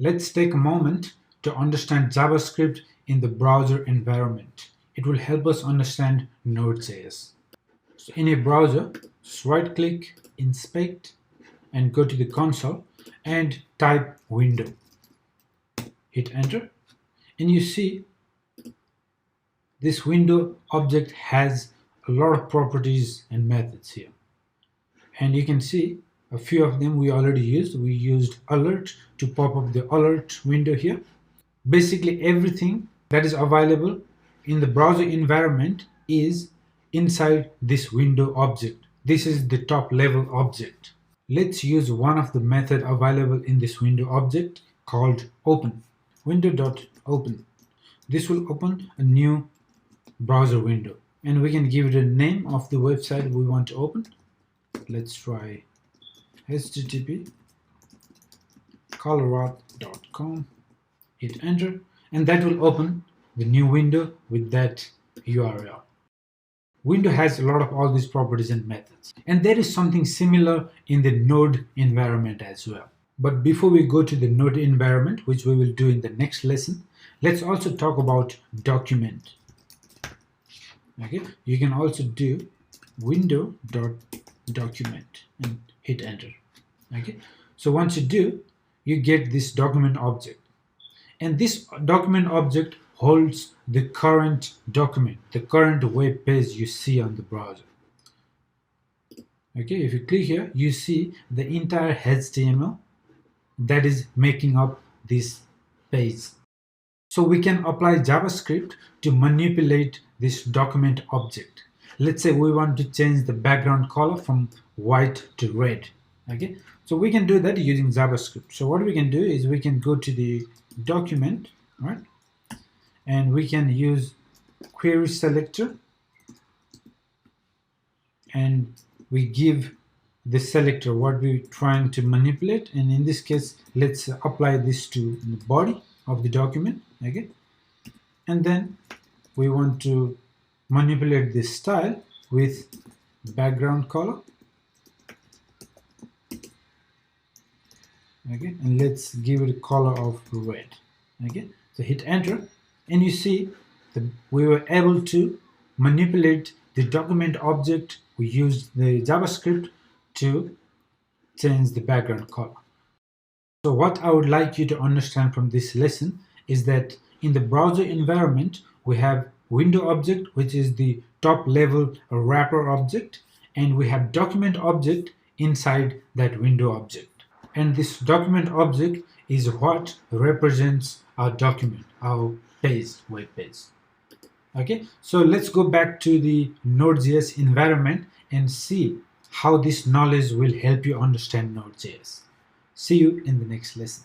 Let's take a moment to understand JavaScript in the browser environment. It will help us understand Node.js. So in a browser, just right click, inspect, and go to the console and type window. Hit enter, and you see this window object has a lot of properties and methods here. And you can see a few of them we already used. We used alert to pop up the alert window here. Basically everything that is available in the browser environment is inside this window object. This is the top level object. Let's use one of the method available in this window object called open. Window.open. This will open a new browser window, and we can give it a name of the website we want to open. Let's try http colorado.com. Hit enter, and that will open the new window with that URL. Window has a lot of all these properties and methods, and there is something similar in the Node environment as well. But before we go to the Node environment, which we will do in the next lesson, let's also talk about document. Okay, you can also do window.document and hit enter. Okay, so once you do, you get this document object, and this document object holds the current document, the current web page you see on the browser. Okay, if you click here, you see the entire HTML that is making up this page. So we can apply JavaScript to manipulate this document object. Let's say we want to change the background color from white to red. Okay, so we can do that using JavaScript. So what we can do is we can go to the document, right, and we can use query selector, and we give the selector what we're trying to manipulate, and in this case let's apply this to the body of the document. Okay, and then we want to manipulate this style with background color. Okay, and let's give it a color of red. Okay, so hit enter, and you see that we were able to manipulate the document object. We used the JavaScript to change the background color. So what I would like you to understand from this lesson is that in the browser environment we have window object, which is the top level wrapper object, and we have document object inside that window object. And this document object is what represents our document, our page, web page. Okay, so let's go back to the Node.js environment and see how this knowledge will help you understand Node.js. See you in the next lesson.